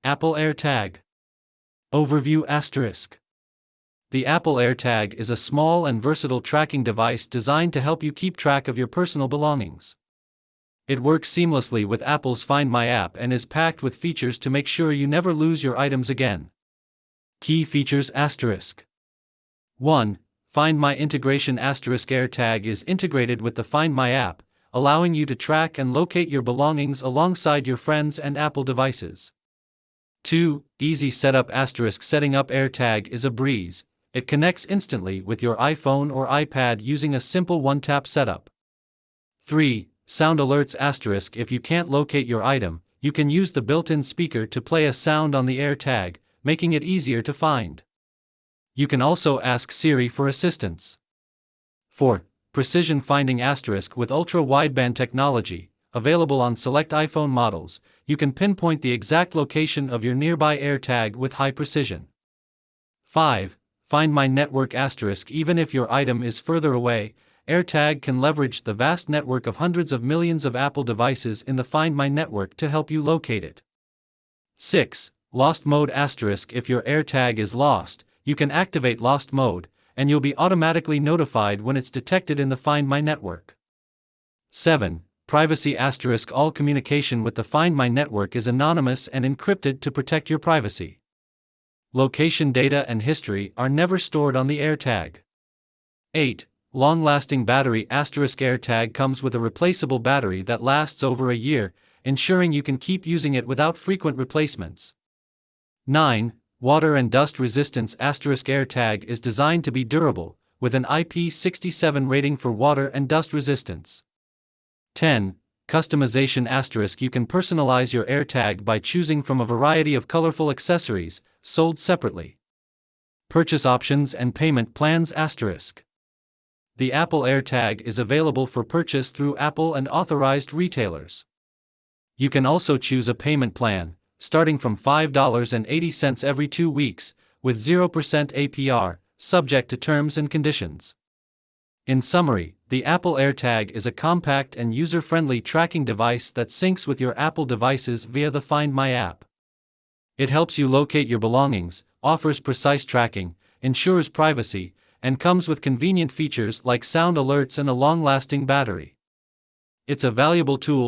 Apple AirTag. Overview *. The Apple AirTag is a small and versatile tracking device designed to help you keep track of your personal belongings. It works seamlessly with Apple's Find My app and is packed with features to make sure you never lose your items again. Key features * 1. Find My integration * AirTag is integrated with the Find My app, allowing you to track and locate your belongings alongside your friends and Apple devices. 2. Easy setup * Setting up AirTag is a breeze. It connects instantly with your iPhone or iPad using a simple one-tap setup. 3. Sound alerts * If you can't locate your item, you can use the built-in speaker to play a sound on the AirTag, making it easier to find. You can also ask Siri for assistance. 4. Precision finding * With ultra-wideband technology, available on select iPhone models, you can pinpoint the exact location of your nearby AirTag with high precision. 5. Find My network * Even if your item is further away, AirTag can leverage the vast network of hundreds of millions of Apple devices in the Find My network to help you locate it. 6. Lost mode * If your AirTag is lost, you can activate Lost mode, and you'll be automatically notified when it's detected in the Find My network. 7. Privacy * All communication with the Find My network is anonymous and encrypted to protect your privacy. Location data and history are never stored on the AirTag. 8. Long-lasting battery * AirTag comes with a replaceable battery that lasts over a year, ensuring you can keep using it without frequent replacements. 9. Water and dust resistance * AirTag is designed to be durable, with an IP67 rating for water and dust resistance. 10. Customization * You can personalize your AirTag by choosing from a variety of colorful accessories, sold separately. Purchase options and payment plans * The Apple AirTag is available for purchase through Apple and authorized retailers. You can also choose a payment plan, starting from $5.80 every 2 weeks, with 0% APR, subject to terms and conditions. In summary, the Apple AirTag is a compact and user-friendly tracking device that syncs with your Apple devices via the Find My app. It helps you locate your belongings, offers precise tracking, ensures privacy, and comes with convenient features like sound alerts and a long-lasting battery. It's a valuable tool